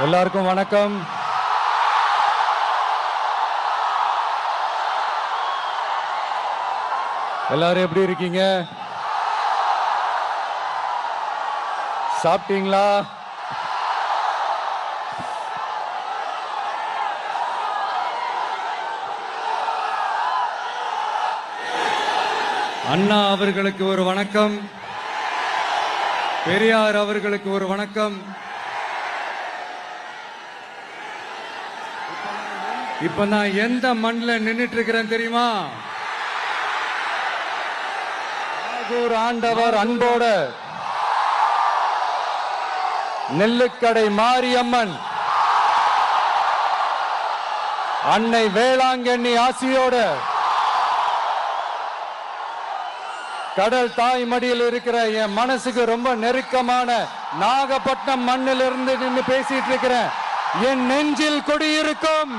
எல்லாருக்கும் வணக்கம். எல்லாரும் எப்படி இருக்கீங்க? சாப்பிட்டீங்களா? அண்ணா அவர்களுக்கு ஒரு வணக்கம், பெரியார் அவர்களுக்கு ஒரு வணக்கம். இப்ப நான் எந்த மண்ணில் நின்னுட்டு இருக்கிறேன் தெரியுமா? நாகூர் ஆண்டவர் அன்போட நெல்லுக்கடை மாரியம்மன் அன்னை வேளாங்கண்ணி ஆசியோட கடல் தாய் மடியில் இருக்கிற என் மனசுக்கு ரொம்ப நெருக்கமான நாகப்பட்டினம் மண்ணில் இருந்து நின்று பேசிட்டு இருக்கிறேன். என் நெஞ்சில் குடியிருக்கும்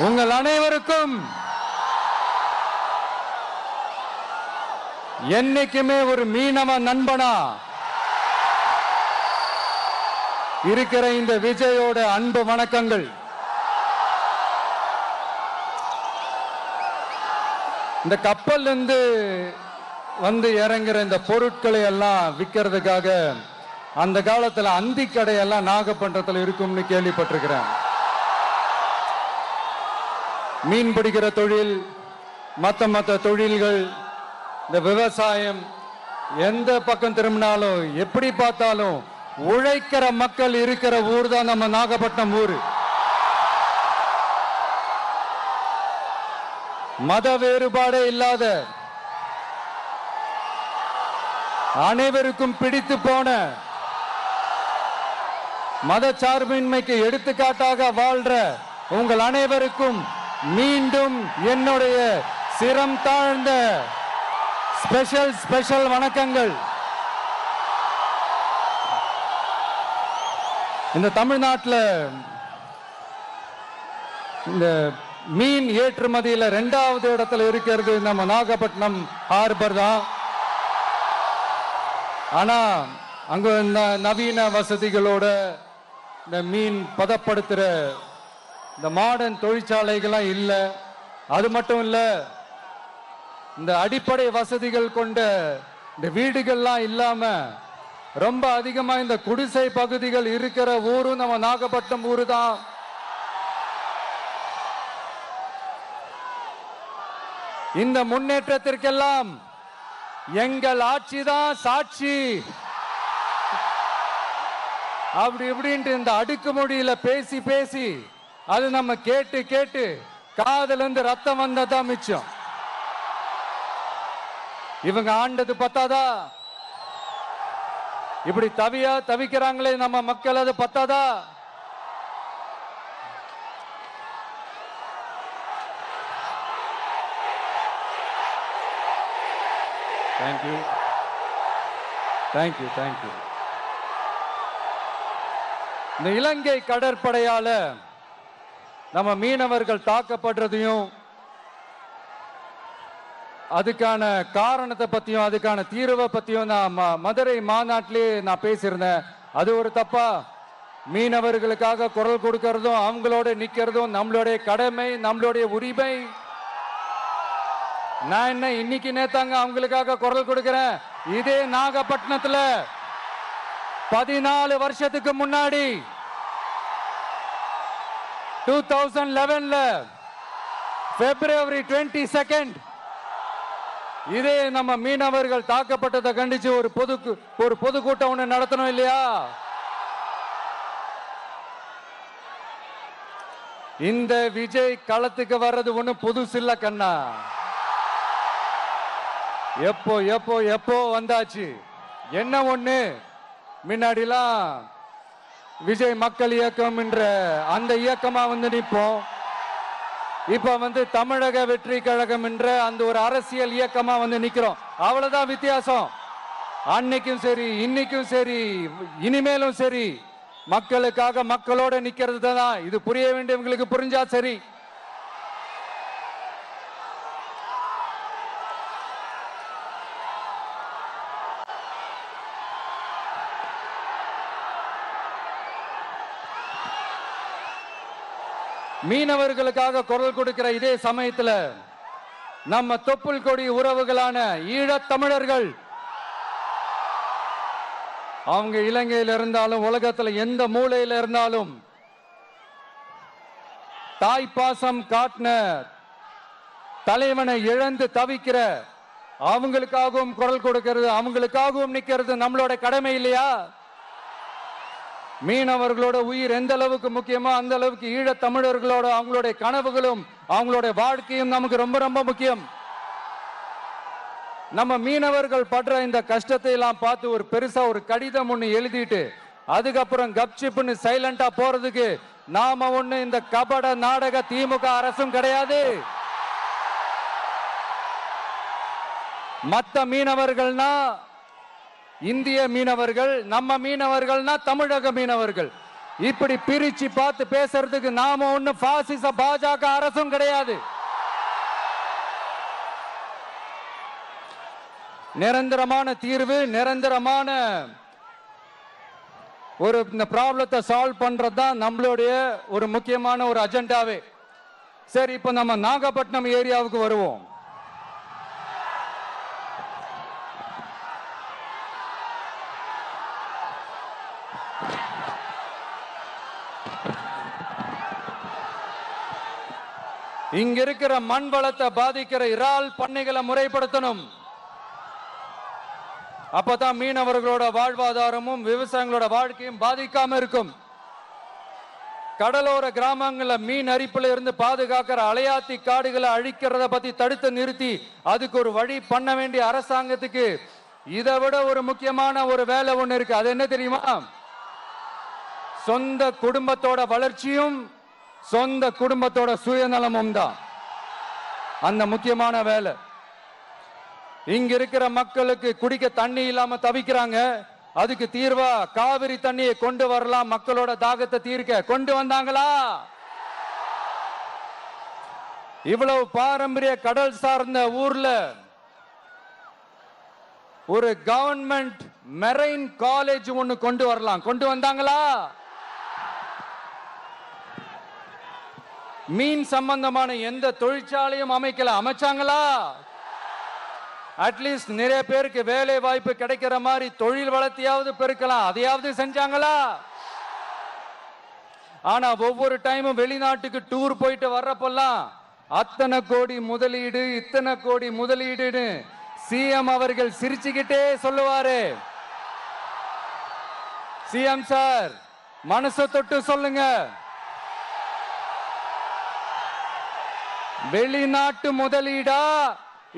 உங்கள் அனைவருக்கும் என்னைக்குமே ஒரு மீனவ நண்பனா இருக்கிற இந்த விஜயோட அன்பு வணக்கங்கள். இந்த கப்பல் இருந்து வந்து இறங்குற இந்த பொருட்களை எல்லாம் விற்கிறதுக்காக அந்த காலத்துல அந்தி கடையெல்லாம் நாகப்பட்டினத்தில் இருக்கும்னு கேள்விப்பட்டிருக்கிறேன். மீன் பிடிக்கிற தொழில், மற்ற தொழில்கள், இந்த விவசாயம், எந்த பக்கம் திரும்பினாலும் எப்படி பார்த்தாலும் உழைக்கிற மக்கள் இருக்கிற ஊர் தான் நம்ம நாகப்பட்டினம் ஊர். மத வேறுபாடே இல்லாத, அனைவருக்கும் பிடித்து போன, மத சார்பின்மைக்கு எடுத்துக்காட்டாக வாழ்ற உங்கள் அனைவருக்கும் மீண்டும் என்னுடைய சிரம் தாழ்ந்த ஸ்பெஷல் வணக்கங்கள். இந்த தமிழ்நாட்டில் இந்த மீன் ஏற்றுமதியில் 2வது இடத்துல இருக்கிறது நம்ம நாகப்பட்டினம் ஹார்பர் தான். ஆனா அங்க நவீன வசதிகளோட இந்த மீன் பதப்படுத்துற இந்த மாடர்ன் தொழிற்சாலைகள்லாம் இல்லை. அது மட்டும் இல்ல, இந்த அடிப்படை வசதிகள் கொண்ட இந்த வீடுகள்லாம் இல்லாம ரொம்ப அதிகமா இந்த குடிசை பகுதிகள் இருக்கிற ஊரும் நம்ம நாகப்பட்டினம் ஊரு தான். இந்த முன்னேற்றத்திற்கெல்லாம் எங்கள் ஆட்சி தான் சாட்சி. அப்படி இப்படின்ட்டு இந்த அடுக்குமொழியில பேசி பேசி அது நம்ம கேட்டு கேட்டு காதுல இருந்து ரத்தம் வந்ததான் மிச்சம். இவங்க ஆண்டது பத்தாதா? இப்படி தவிக்கிறாங்களே நம்ம மக்கள், அது பத்தாதா? தேங்க்யூ. இந்த இலங்கை கடற்படையால நம்ம மீனவர்கள் தாக்கப்படுறதையும் அதுக்கான காரணத்தை பத்தியும் அதுக்கான தீர்வை பத்தியும் நான் மதுரை மாநாட்டிலே நான் பேசியிருந்தேன். அது ஒரு தப்பா? மீனவர்களுக்காக குரல் கொடுக்கறதும் அவங்களோட நிக்கிறதும் நம்மளுடைய கடமை, நம்மளுடைய உரிமை. நான் என்ன இன்னைக்கு நேத்தாங்க அவங்களுக்காக குரல் கொடுக்கிறேன். இதே நாகப்பட்டினத்துல 14 வருஷத்துக்கு முன்னாடி 2011 February 22 இதே நம்ம மீனவர்கள் தாக்கப்பட்டதை கண்டிச்சு ஒரு பொதுக்கூட்டம் ஒண்ணு நடத்தணும் இல்லையா? இந்த விஜய் களத்துக்கு வர்றது ஒண்ணு புதுசு இல்ல கண்ணா. எப்போ வந்தாச்சு. என்ன ஒண்ணு, முன்னாடிலாம் விஜய் மக்கள் இயக்கம் என்ற அந்த இயக்கமா வந்து நிற்போம். இப்ப தமிழக வெற்றி கழகம் என்ற அந்த ஒரு அரசியல் இயக்கமா வந்து நிக்கிறோம். அவ்வளவுதான் வித்தியாசம். அன்னைக்கும் சரி, இன்னைக்கும் சரி, இனிமேலும் சரி, மக்களுக்காக மக்களோட நிக்கிறது தான். இது புரிய வேண்டியவங்களுக்கு புரிஞ்சா சரி. மீனவர்களுக்காக குரல் கொடுக்கிற இதே சமயத்துல நம்ம தொப்புள் கொடி உறவுகளான ஈழத் தமிழர்கள் அவங்க இலங்கையில் இருந்தாலும் உலகத்துல எந்த மூலையில இருந்தாலும் தாய்ப்பாசம் காட்டின தலைவனை இழந்து தவிக்கிற அவங்களுக்காகவும் குரல் கொடுக்கிறது, அவங்களுக்காகவும் நிக்கிறது நம்மளோட கடமை இல்லையா? மீனவர்களோட உயிர் எந்த அளவுக்கு முக்கியமோ அந்த அளவுக்கு ஈழத் தமிழர்களோட அவங்களுடைய கனவுகளும் அவங்களுடைய வாழ்க்கையும் நமக்கு ரொம்ப ரொம்ப முக்கியம். நம்ம மீனவர்கள் படுற இந்த கஷ்டத்தை எல்லாம் பார்த்து ஒரு பெருசா ஒரு கடிதம் ஒண்ணு எழுதிட்டு அதுக்கப்புறம் கப்சிப்னு சைலண்டா போறதுக்கு நாம ஒண்ணு இந்த கபட நாடக திமுக அரசும் கிடையாது. மற்ற மீனவர்கள்னா இந்திய மீனவர்கள், நம்ம மீனவர்கள்னா தமிழக மீனவர்கள், இப்படி பிரிச்சு பார்த்து பேசுறதுக்கு நாம ஒண்ணு பாசிச பாஜக அரசும் கிடையாது. நிரந்தரமான தீர்வு, நிரந்தரமான ஒரு இந்த ப்ராப்ளத்தை சால்வ் பண்றது தான் நம்மளுடைய ஒரு முக்கியமான ஒரு அஜெண்டாவே. சரி, இப்ப நம்ம நாகப்பட்டினம் ஏரியாவுக்கு வருவோம். இங்க இருக்கிற மண் வளத்தை பாதிக்கிற இறால் பண்ணைகளை முறைப்படுத்தணும். அப்பதான் மீனவர்களோட வாழ்வாதாரமும் விவசாயிகளோட வாழ்க்கையும் பாதிக்காம இருக்கும். கடலோர கிராமங்கள்ல மீன் அரிப்புல இருந்து பாதுகாக்கிற அலையாத்தி காடுகளை அழிக்கிறத பத்தி தடுத்து நிறுத்தி அதுக்கு ஒரு வழி பண்ண வேண்டிய அரசாங்கத்துக்கு இதை விட ஒரு முக்கியமான ஒரு வேலை ஒண்ணு இருக்கு. அது என்ன தெரியுமா? சொந்த குடும்பத்தோட வளர்ச்சியும் சொந்த குடும்பத்தோட சுயநலமும் தான் அந்த முக்கியமான வேலை. இங்க இருக்கிற மக்களுக்கு குடிக்க தண்ணி இல்லாம தவிக்கிறாங்க. அதுக்கு தீர்வா காவிரி தண்ணியை கொண்டு வரலாம், மக்களோட தாகத்தை தீர்க்க. கொண்டு வந்தாங்களா? இவ்வளவு பாரம்பரிய கடல் சார்ந்த ஊர்ல ஒரு கவர்மெண்ட் மெரைன் காலேஜ் ஒன்னு கொண்டு வரலாம். கொண்டு வந்தாங்களா? மீன் சம்பந்தமான எந்த தொழிற்சாலையும் அமைக்கல. அமைச்சாங்களா? அட்லீஸ்ட் நிறைய பேருக்கு வேலை வாய்ப்பு கிடைக்கிற மாதிரி தொழில் வளர்த்தியாவது பெருக்கலாம், அதையாவது செஞ்சாங்களா? ஆனா ஒவ்வொரு டைமும் வெளிநாட்டுக்கு டூர் போயிட்டு வர்றப்பெல்லாம் அத்தனை கோடி முதலீடு, இத்தனை கோடி முதலீடுன்னு சிஎம் அவர்கள் சிரிச்சுக்கிட்டே சொல்லுவாரு. சிஎம் சார், மனசை தொட்டு சொல்லுங்க, வெளிநாட்டு முதலீடா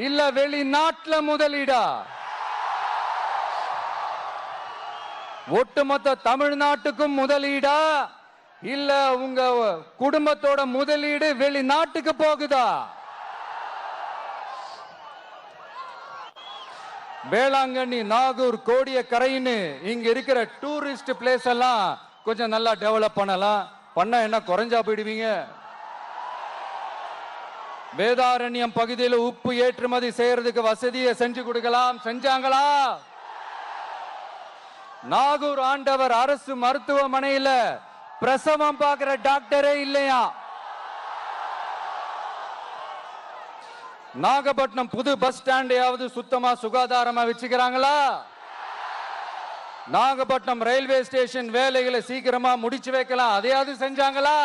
இல்ல வெளிநாட்டுல முதலீடா? ஒட்டுமொத்த தமிழ்நாட்டுக்கும் முதலீடா இல்ல உங்க குடும்பத்தோட முதலீடு வெளிநாட்டுக்கு போகுதா? வேளாங்கண்ணி, நாகூர், கோடியக்கரைன்னு இங்க இருக்கிற டூரிஸ்ட் பிளேஸ் எல்லாம் கொஞ்சம் நல்லா டெவலப் பண்ணலாம். பண்ண என்ன குறைஞ்சா போயிடுவீங்க? வேதாரண்யம் பகுதியில் உப்பு ஏற்றுமதி செய்யறதுக்கு வசதியை செஞ்சு கொடுக்கலாம். செஞ்சாங்களா? நாகூர் ஆண்டவர் அரசு மருத்துவமனையில பிரசவம் பார்க்கிற டாக்டரே இல்லையா? நாகப்பட்டினம் புது பஸ் ஸ்டாண்டையாவது சுத்தமா சுகாதாரமா வச்சுக்கிறாங்களா? நாகப்பட்டினம் ரயில்வே ஸ்டேஷன் வேலைகளை சீக்கிரமா முடிச்சு வைக்கலாம், அதையாவது செஞ்சாங்களா?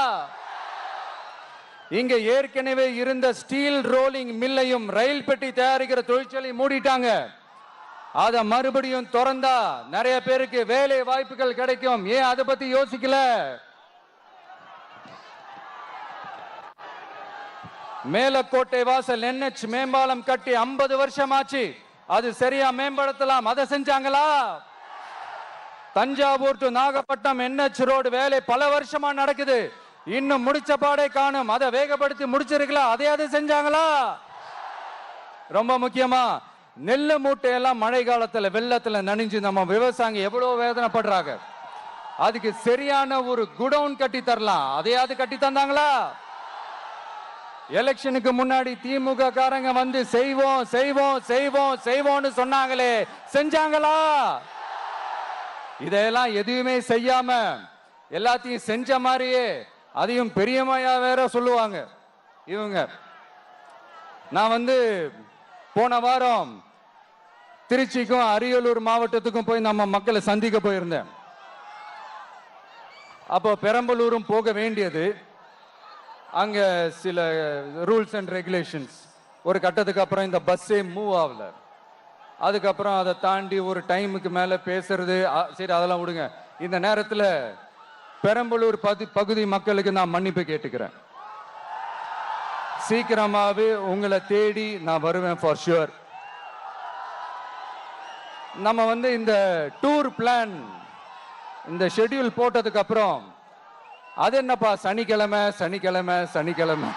இங்க ஏற்கனவே இருந்த ஸ்டீல் ரோலிங் மில்லையும் ரயில் பெட்டி தயாரிக்கிற தொழிற்சாலை மூடிட்டாங்க. அத மறுபடியும் திறந்தா நிறைய பேருக்கு வேலை வாய்ப்புகள் கிடைக்கும். ஏன் அதை பத்தி யோசிக்கல? மேலக்கோட்டை வாசல் NH மேம்பாலம் கட்டி 50 வருஷம் ஆச்சு, அது சரியா மேம்படுத்தலாம், அதை செஞ்சாங்களா? Thanjavur to Nagapattinam NH road வேலை பல வருஷமா நடக்குது, இன்னும் முடிச்ச பாடே காணும், அதை வேகப்படுத்தி முடிச்சிருக்கலாம், அதையாவது செஞ்சாங்களா? ரொம்ப முக்கியமா நெல்லு மூட்டையெல்லாம் மழை காலத்துல வெள்ளத்துல நனைஞ்சு நம்ம விவசாயிங்க எவ்வளவு வேதனைப்படுறாங்க. அதுக்கு சரியான ஒரு குடவுன் கட்டி தரலாம், அதையாவது கட்டி தந்தாங்களா? எலெக்ஷனுக்கு முன்னாடி திமுக காரங்க வந்து செய்வோம் செய்வோம் செய்வோம் செய்வோம்னு சொன்னாங்களே, செஞ்சாங்களா? இதெல்லாம் எதுவுமே செய்யாம எல்லாத்தையும் செஞ்ச மாதிரியே அதையும் பெரியம்மையா வேற சொல்லுவாங்க இவங்க. நான் வந்து போன வாரம் திருச்சிக்கும் அரியலூர் மாவட்டத்துக்கும் போய் நம்ம மக்களை சந்திக்க போயிருந்தேன். அப்போ பெரம்பலூரும் போக வேண்டியது. அங்க சில ரூல்ஸ் அண்ட் ரெகுலேஷன்ஸ், ஒரு கட்டத்துக்கு அப்புறம் இந்த பஸ்ஸே மூவ் ஆகல. அதுக்கப்புறம் அதை தாண்டி ஒரு டைமுக்கு மேல பேசுறது, சரி அதெல்லாம் விடுங்க. இந்த நேரத்தில் பெரம்பலூர் பகுதி மக்களுக்கு நான் மன்னிப்பு கேட்டுக்கிறேன். சீக்கிரமாவே உங்களை தேடி நான் வருவேன் ஃபார் ஷுவர். நம்ம வந்து இந்த டூர் பிளான், இந்த ஷெட்யூல் போட்டதுக்கு அப்புறம் அது என்னப்பா சனிக்கிழமை சனிக்கிழமை சனிக்கிழமை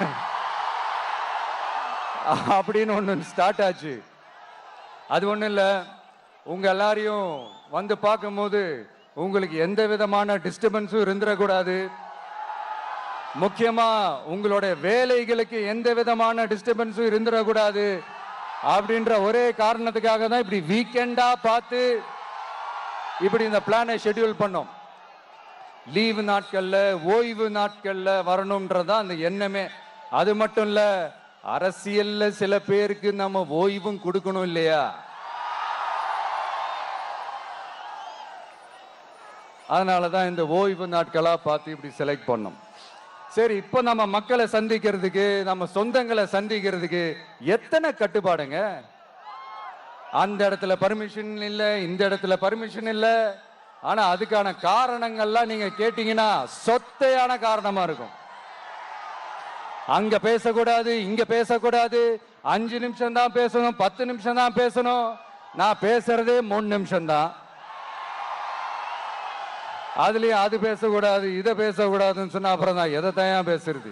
அப்படின்னு ஒன்று ஸ்டார்ட் ஆச்சு. அது ஒன்றும் இல்லை, உங்க எல்லாரையும் வந்து பார்க்கும்போது உங்களுக்கு எந்த விதமான டிஸ்டர்பன்ஸும் இருந்துடக்கூடாது. முக்கியமா உங்களுடைய வேலைகளுக்கு எந்த விதமான டிஸ்டர்பன்ஸும் இருந்துடக்கூடாது அப்படின்ற ஒரே காரணத்துக்காக தான் இப்படி வீக்கெண்டா பார்த்து இப்படி இந்த பிளானை ஷெட்யூல் பண்ணோம். லீவு நாட்கள்ல ஓய்வு நாட்கள்ல வரணும்ன்றதான் அந்த எண்ணமே. அது மட்டும் இல்ல, அரசியல்ல சில பேருக்கு நம்ம ஓய்வும் கொடுக்கணும் இல்லையா? அதனாலதான் இந்த ஓய்வு நாட்களா பார்த்து இப்படி செலக்ட் பண்ணோம். சரி, இப்ப நம்ம மக்களை சந்திக்கிறதுக்கு, நம்ம சொந்தங்களை சந்திக்கிறதுக்கு எத்தனை கட்டுப்பாடுங்க. அந்த இடத்துல பர்மிஷன் இல்ல, இந்த இடத்துல பர்மிஷன் இல்ல. ஆனா அதுக்கான காரணங்கள்லாம் நீங்க கேட்டீங்கன்னா சொத்தையான காரணமா இருக்கும். அங்க பேசக்கூடாது, இங்க பேசக்கூடாது, 5 நிமிஷம் தான் பேசணும், 10 நிமிஷம் தான் பேசணும். நான் பேசுறதே 3 நிமிஷம் தான். அதுலயும் அது பேசக்கூடாது, இதை பேசக்கூடாதுன்னு சொன்னா அப்புறம் தான் எதை தான் பேசுறது.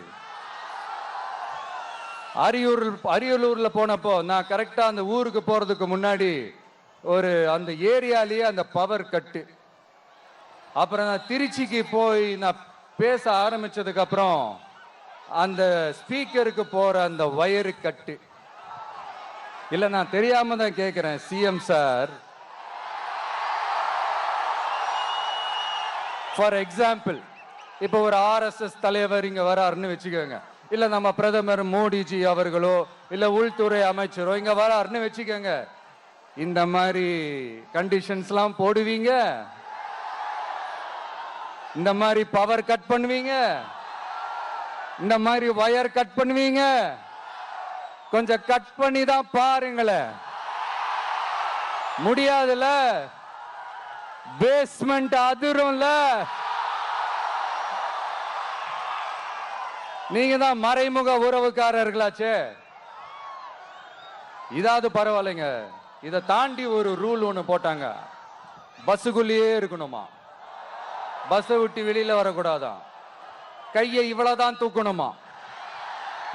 அரியலூர்ல போனப்போ நான் கரெக்டா அந்த ஊருக்கு போறதுக்கு முன்னாடி ஒரு அந்த ஏரியாலேயே அந்த பவர் கட்டு. அப்புறம் நான் திருச்சிக்கு போய் நான் பேச ஆரம்பிச்சதுக்கு அப்புறம் அந்த ஸ்பீக்கருக்கு போற அந்த வயரு கட்டு. இல்ல, நான் தெரியாம தான் கேட்கிறேன் சிஎம் சார். ஃபார் எக்ஸாம்பிள், இப்ப ஒரு RSS தலைவர் இங்க வராருன்னு வச்சுக்கோங்க, இல்ல நம்ம பிரதமர் மோடிஜி அவர்களோ இல்ல உள்துறை அமைச்சரோ இங்க வராருன்னு வச்சுக்கோங்க. இந்த மாதிரி கண்டிஷன்ஸ்லாம் போடுவீங்க, இந்த மாதிரி பவர் கட் பண்ணுவீங்க, இந்த மாதிரி வயர் கட் பண்ணுவீங்க. கொஞ்சம் கட் பண்ணி தான் பாருங்களேன். முடியாதுல, பேஸ்மெண்ட் அதிரும்ல. நீங்க தான் மறைமுக உறவுக்காரர்களாச்சே. இதாவது பரவாயில்லைங்க. இதை தாண்டி ஒரு ரூல் ஒண்ணு போட்டாங்க, பஸ்ஸுக்குள்ளேயே இருக்கணுமா, பஸ்ஸை விட்டு வெளியில வரக்கூடாதான், கையை இவ்வளவுதான் தூக்கணுமா,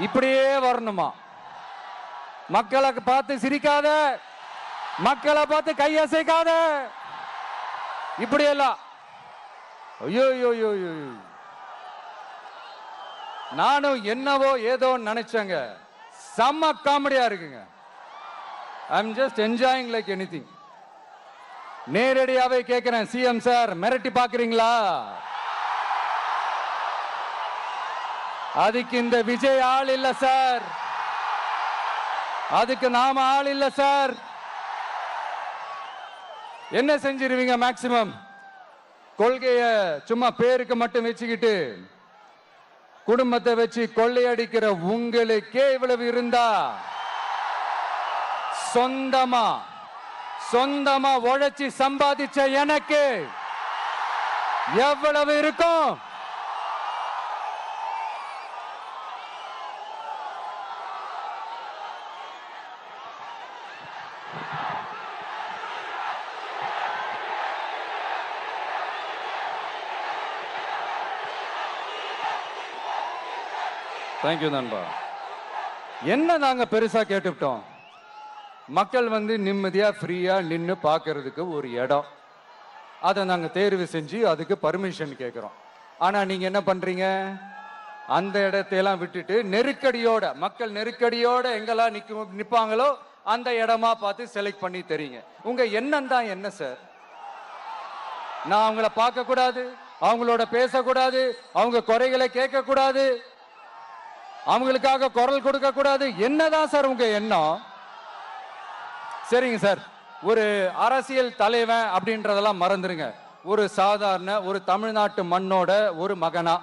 இப்படியே வரணுமா, மக்களை பார்த்து சிரிக்காத, மக்களை பார்த்து கையசைக்காத, இப்படியெல்லாம். ஐயோ ஐயோ, நானும் என்னவோ ஏதோ நினைச்சேங்க. செம்ம காமெடியா இருக்குங்க. I am just enjoying like anything. நேரடியாவே கேட்கிறேன், சிஎம் சார் மிரட்டி பாக்குறீங்களா? அதுக்கு இந்த விஜய் ஆள் இல்ல சார், அதுக்கு நாம ஆள் இல்ல சார். என்ன செஞ்சிருவீங்க? மேக்சிமம் கொள்கைய சும்மா பேருக்கு மட்டும் வச்சுக்கிட்டு குடும்பத்தை வச்சு கொள்ளையடிக்கிற உங்களுக்கே இவ்வளவு இருந்தா, சொந்தமா உழைச்சி சம்பாதிச்ச எனக்கு எவ்வளவு இருக்கும்? தேங்க்யூ நண்பா. என்ன நாங்க பெருசா கேட்டுவிட்டோம்? மக்கள் வந்து நிம்மதியா ஃப்ரீயா நின்று பார்க்கறதுக்கு ஒரு இடம், அதை நாங்க தேர்வு செஞ்சு அதுக்கு பர்மிஷன் கேட்கிறோம். ஆனா நீங்க என்ன பண்றீங்க? அந்த இடத்தையெல்லாம் விட்டுட்டு நெருக்கடியோட, மக்கள் நெருக்கடியோட எங்கெல்லாம் நிப்பாங்களோ அந்த இடமா பார்த்து செலக்ட் பண்ணி தெரியுங்க. உங்க எண்ணம் தான் என்ன சார்? நான் அவங்கள பார்க்க கூடாது, அவங்களோட பேசக்கூடாது, அவங்க குறைகளை கேட்க கூடாது, அவங்களுக்காக குரல் கொடுக்க கூடாது. என்னதான் சார் உங்க எண்ணம்? சரிங்க சார், ஒரு அரசியல் தலைவன் அப்படின்றதெல்லாம் மறந்துருங்க. ஒரு சாதாரண ஒரு தமிழ்நாட்டு மண்ணோட ஒரு மகனா,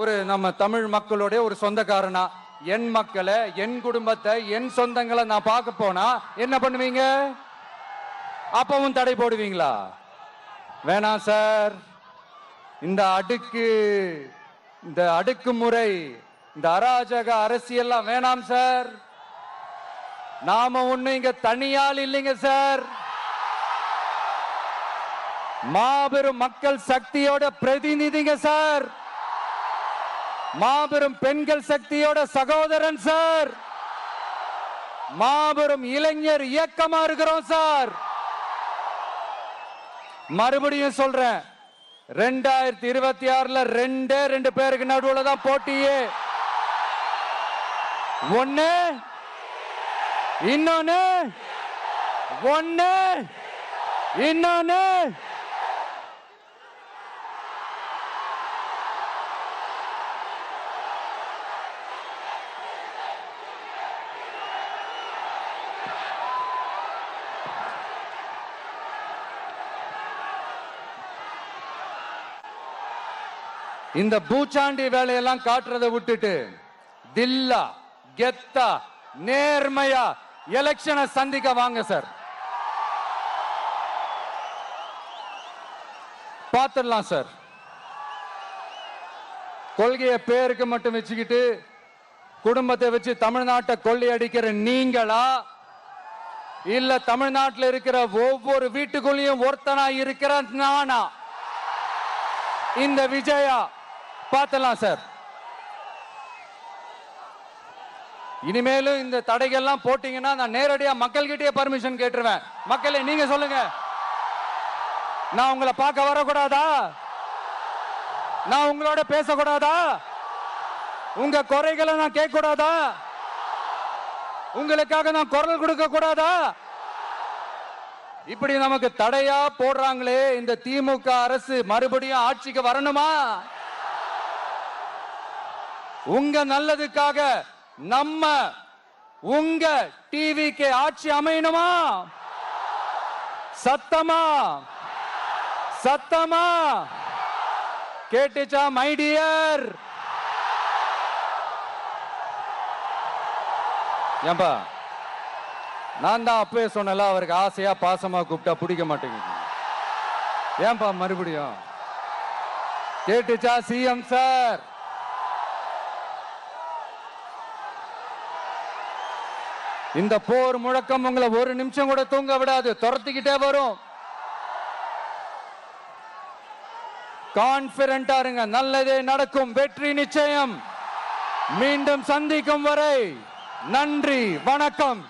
ஒரு நம்ம தமிழ் மக்களுடைய ஒரு சொந்தக்காரனா, என் மக்களை, என் குடும்பத்தை, என் சொந்தங்களை நான் பார்க்க போனா என்ன பண்ணுவீங்க? அப்பவும் தடை போடுவீங்களா? வேணாம் சார். இந்த அடுக்குமுறை, இந்த அராஜக அரசியல்லாம் வேணாம் சார். நாம ஒண்ணு இங்க தனியால் இல்லைங்க சார். மாபெரும் மக்கள் சக்தியோட பிரதிநிதிங்க சார். மாபெரும் பெண்கள் சக்தியோட சகோதரன் சார். மாபெரும் இளைஞர் இயக்கமா இருக்கிறோம் சார். மறுபடியும் சொல்றேன், 2026ல ரெண்டு பேருக்கு நடுவுல தான் போட்டியே. ஒண்ணு இன்னொன்னு, ஒண்ணு இன்னொன்னு. இந்த பூச்சாண்டி வேலையெல்லாம் காட்டுறதை விட்டுட்டு தில்லா கெத்தா நேர்மையா எலெக்ஷனை சந்திக்க வாங்க சார். பார்த்துடலாம் சார். கொள்கையை பேருக்கு மட்டும் வச்சுக்கிட்டு குடும்பத்தை வச்சு தமிழ்நாட்டை கொள்ளையடிக்கிற நீங்களா, இல்ல தமிழ்நாட்டில் இருக்கிற ஒவ்வொரு வீட்டுக்குள்ளேயும் ஒருத்தனா இருக்கிற நானா, இந்த விஜயா? பார்த்துடலாம் சார். இனிமேலும் இந்த தடைகள்லாம் போட்டீங்கன்னா நான் நேரடியா மக்கள்கிட்டயே பர்மிஷன் கேட்டுருவேன். மக்களே நீங்க சொல்லுங்க, நான் உங்களை பார்க்க வரக்கூடாதா? நான் உங்களோட பேசக்கூடாதா? உங்க குறைகளை நான் கேட்க கூடாதா? உங்களுக்காக நான் குரல் கொடுக்க கூடாதா? இப்படி நமக்கு தடையா போடுறாங்களே, இந்த திமுக அரசு மறுபடியும் ஆட்சிக்கு வரணுமா? உங்க நல்லதுக்காக நம்ம உங்க டிவிக்கு ஆட்சி அமையணுமா? சத்தமா சத்தமா கேட்டுச்சா மை டியர்? ஏன்பா, நான் தான் அப்பவே சொன்னல, அவருக்கு ஆசையா பாசமா கூப்பிட்டா பிடிக்க மாட்டேங்குது. ஏன்பா மறுபடியும்? கேட்டுச்சா சிஎம் சார்? இந்த போர் முழக்கம் உங்களை ஒரு நிமிஷம் கூட தூங்க விடாது, துரத்திக்கிட்டே வரும். கான்பிடண்டா இருங்க, நல்லதே நடக்கும், வெற்றி நிச்சயம். மீண்டும் சந்திக்கும் வரை நன்றி, வணக்கம்.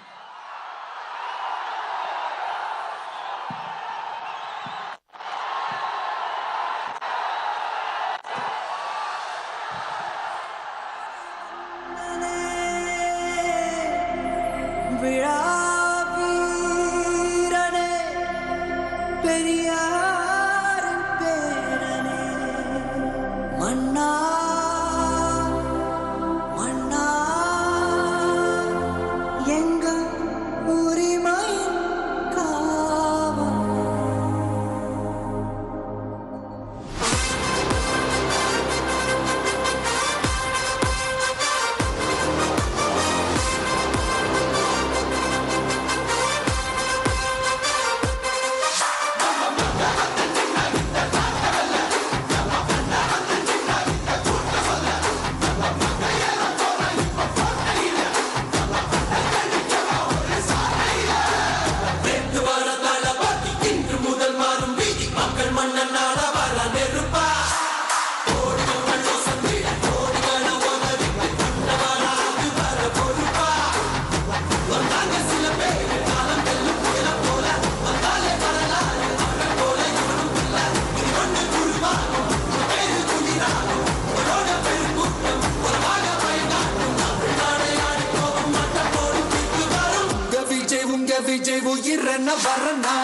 விஜய் உயிரென்ன வரனா